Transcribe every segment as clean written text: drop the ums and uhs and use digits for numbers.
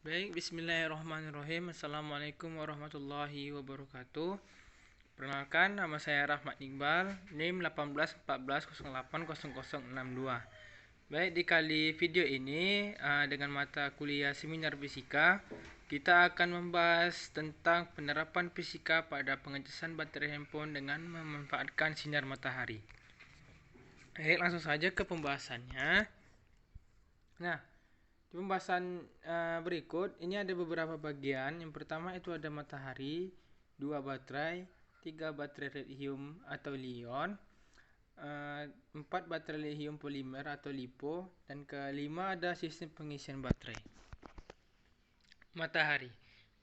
Baik, bismillahirrahmanirrahim. Assalamualaikum warahmatullahi wabarakatuh. Perkenalkan, nama saya Rahmat Iqbal, NIM 1814080062. Baik, di kali video ini dengan mata kuliah seminar fisika, kita akan membahas tentang penerapan fisika pada pengecasan baterai handphone dengan memanfaatkan sinar matahari. Baik, langsung saja ke pembahasannya. Nah, di pembahasan berikut ini ada beberapa bagian. Yang pertama itu ada matahari, 2 baterai, 3 baterai lithium atau ion, 4 baterai lithium polimer atau LiPo, dan kelima ada sistem pengisian baterai. Matahari.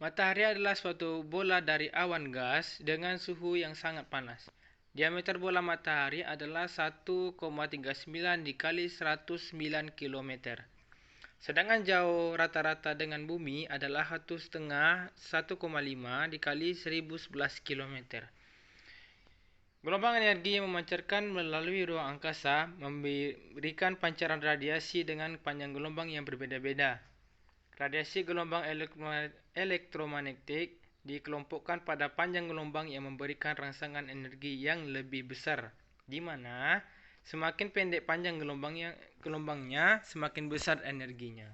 Matahari adalah suatu bola dari awan gas dengan suhu yang sangat panas. Diameter bola matahari adalah 1,39 dikali 109 km. Sedangkan jauh rata-rata dengan bumi adalah 1,5 dikali 1011 km. Gelombang energi yang memancarkan melalui ruang angkasa memberikan pancaran radiasi dengan panjang gelombang yang berbeda-beda. Radiasi gelombang elektromagnetik dikelompokkan pada panjang gelombang yang memberikan rangsangan energi yang lebih besar, di mana semakin pendek panjang gelombangnya, semakin besar energinya.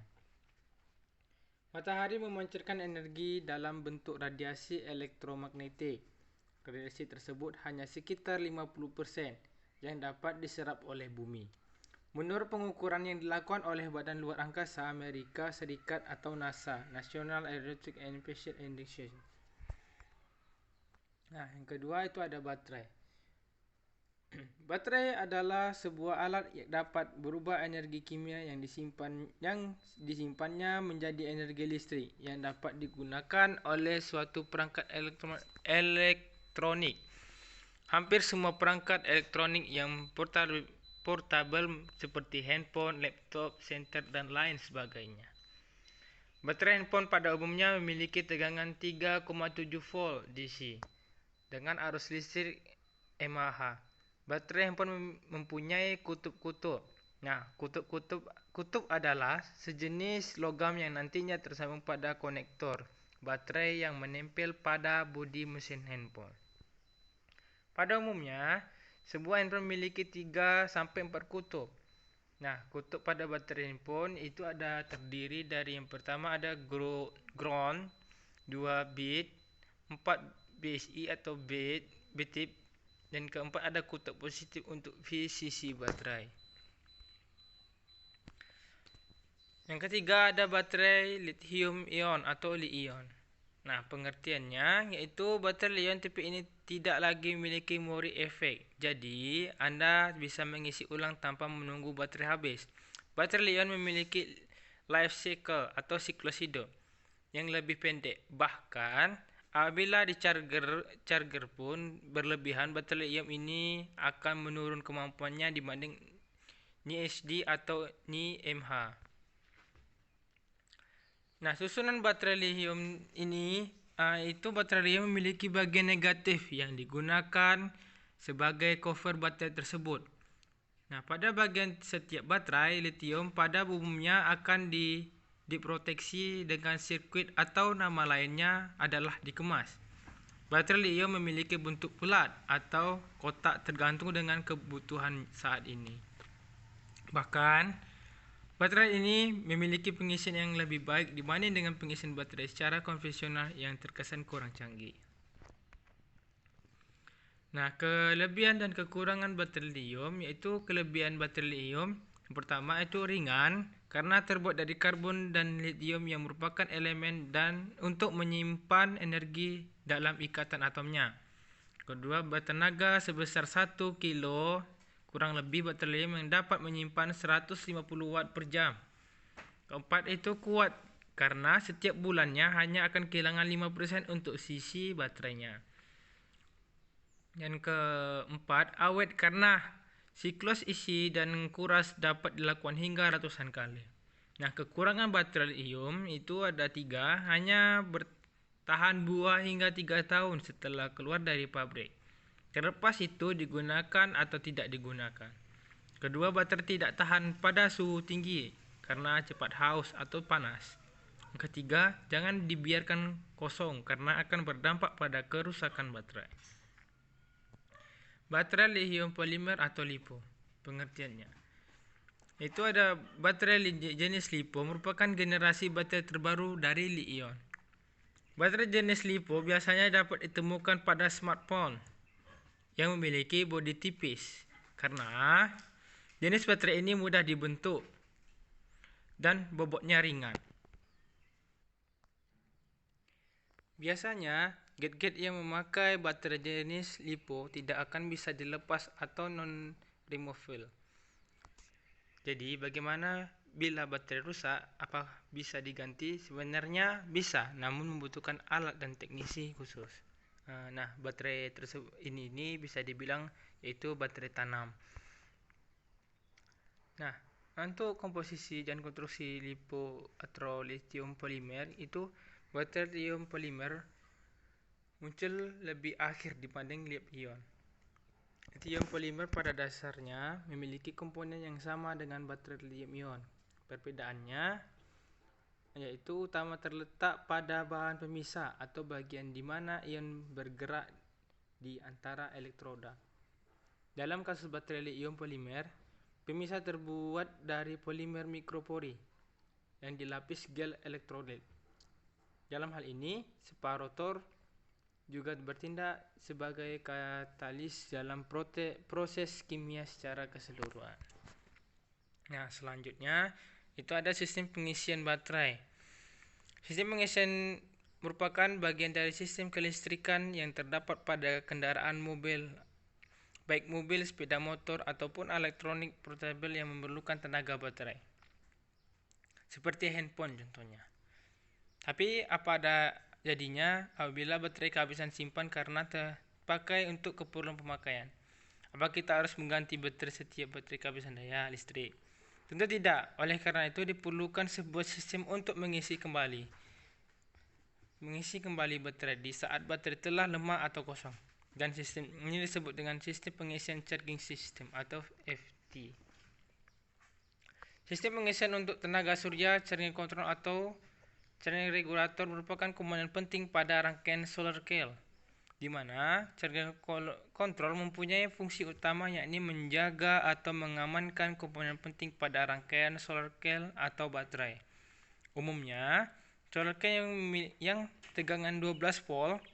Matahari memancarkan energi dalam bentuk radiasi elektromagnetik. Radiasi tersebut hanya sekitar 50% yang dapat diserap oleh bumi. Menurut pengukuran yang dilakukan oleh Badan Luar Angkasa Amerika Serikat atau NASA, National Aeronautics and Space Administration. Nah, yang kedua itu ada baterai. Baterai adalah sebuah alat yang dapat berubah energi kimia yang disimpannya menjadi energi listrik yang dapat digunakan oleh suatu perangkat elektronik. Hampir semua perangkat elektronik yang portable seperti handphone, laptop, senter, dan lain sebagainya. Baterai handphone pada umumnya memiliki tegangan 3,7 volt DC dengan arus listrik mAh. Baterai handphone mempunyai kutub-kutub. Nah, kutub adalah sejenis logam yang nantinya tersambung pada konektor baterai yang menempel pada bodi mesin handphone. Pada umumnya, sebuah handphone memiliki 3 sampai 4 kutub. Nah, kutub pada baterai handphone itu terdiri dari yang pertama ada ground 2 bit, 4 BSI atau tip, dan keempat ada kutub positif untuk sisi baterai. Yang ketiga ada baterai lithium ion atau Li-ion. Nah, pengertiannya yaitu baterai ion tipe ini tidak lagi memiliki memori efek. Jadi, Anda bisa mengisi ulang tanpa menunggu baterai habis. Baterai ion memiliki life cycle atau siklus hidup yang lebih pendek. Bahkan apabila di-charger pun berlebihan, baterai ion ini akan menurun kemampuannya dibanding NiSD atau NiMH. Nah, susunan baterai lithium ini itu baterai lithium memiliki bagian negatif yang digunakan sebagai cover baterai tersebut. Nah, pada bagian setiap baterai lithium pada umumnya akan diproteksi dengan sirkuit atau nama lainnya adalah dikemas. Baterai lithium memiliki bentuk bulat atau kotak tergantung dengan kebutuhan saat ini. Bahkan, baterai ini memiliki pengisian yang lebih baik dibanding dengan pengisian baterai secara konvensional yang terkesan kurang canggih. Nah, kelebihan dan kekurangan baterai lithium yaitu kelebihan baterai lithium yang pertama itu ringan karena terbuat dari karbon dan lithium yang merupakan elemen dan untuk menyimpan energi dalam ikatan atomnya. Kedua, bertenaga sebesar 1 kilo kurang lebih baterai lithium yang dapat menyimpan 150 watt per jam. Keempat, itu kuat karena setiap bulannya hanya akan kehilangan 5% untuk sisi baterainya. Dan keempat, awet karena siklus isi dan kuras dapat dilakukan hingga ratusan kali. Nah, kekurangan baterai lithium itu ada 3, hanya bertahan 2 hingga 3 tahun setelah keluar dari pabrik. Terlepas itu digunakan atau tidak digunakan. Kedua, baterai tidak tahan pada suhu tinggi karena cepat haus atau panas. Yang ketiga, jangan dibiarkan kosong karena akan berdampak pada kerusakan baterai. Baterai lithium polimer atau LiPo. Pengertiannya, itu ada baterai jenis LiPo merupakan generasi baterai terbaru dari Li-ion. Baterai jenis LiPo biasanya dapat ditemukan pada smartphone yang memiliki bodi tipis karena jenis baterai ini mudah dibentuk dan bobotnya ringan. Biasanya, gadget yang memakai baterai jenis LiPo tidak akan bisa dilepas atau non-removable. Jadi, bagaimana bila baterai rusak? Apa bisa diganti? Sebenarnya bisa, namun membutuhkan alat dan teknisi khusus. Nah, baterai tersebut ini bisa dibilang yaitu baterai tanam. Nah, untuk komposisi dan konstruksi LiPo atau lithium polimer itu baterai lithium polimer muncul lebih akhir dibanding lithium. Lithium polimer pada dasarnya memiliki komponen yang sama dengan baterai lithium-ion. Perbedaannya yaitu utama terletak pada bahan pemisah atau bagian di mana ion bergerak di antara elektroda. Dalam kasus baterai lithium polimer, pemisah terbuat dari polimer mikropori yang dilapis gel elektrolit. Dalam hal ini, separator juga bertindak sebagai katalis dalam proses kimia secara keseluruhan. Nah, selanjutnya itu ada sistem pengisian baterai. Sistem pengisian merupakan bagian dari sistem kelistrikan yang terdapat pada kendaraan mobil, baik mobil, sepeda motor, ataupun elektronik portable yang memerlukan tenaga baterai. Seperti handphone contohnya. Tapi apa ada jadinya apabila baterai kehabisan simpan karena terpakai untuk keperluan pemakaian? Apa kita harus mengganti baterai setiap baterai kehabisan daya listrik? Tentu tidak. Oleh karena itu diperlukan sebuah sistem untuk mengisi kembali baterai di saat baterai telah lemah atau kosong. Dan sistem ini disebut dengan sistem pengisian charging system atau FT. Sistem pengisian untuk tenaga surya, charging control atau charging regulator merupakan komponen penting pada rangkaian solar cell, di mana charging control mempunyai fungsi utama yakni menjaga atau mengamankan komponen penting pada rangkaian solar cell atau baterai. Umumnya, solar cell yang tegangan 12 volt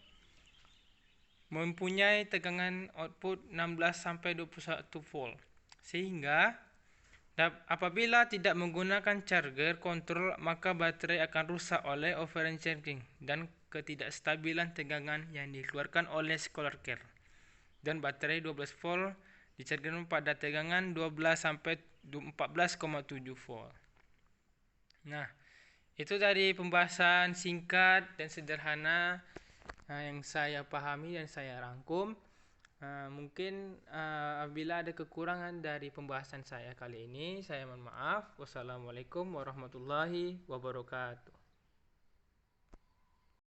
mempunyai tegangan output 16-21 volt, sehingga apabila tidak menggunakan charger kontrol, maka baterai akan rusak oleh overcharging dan ketidakstabilan tegangan yang dikeluarkan oleh solar cell. Dan baterai 12 volt dichargekan pada tegangan 12-14,7 volt. Nah, itu dari pembahasan singkat dan sederhana yang saya pahami dan saya rangkum. Mungkin apabila ada kekurangan dari pembahasan saya kali ini, saya mohon maaf. Wassalamualaikum warahmatullahi wabarakatuh.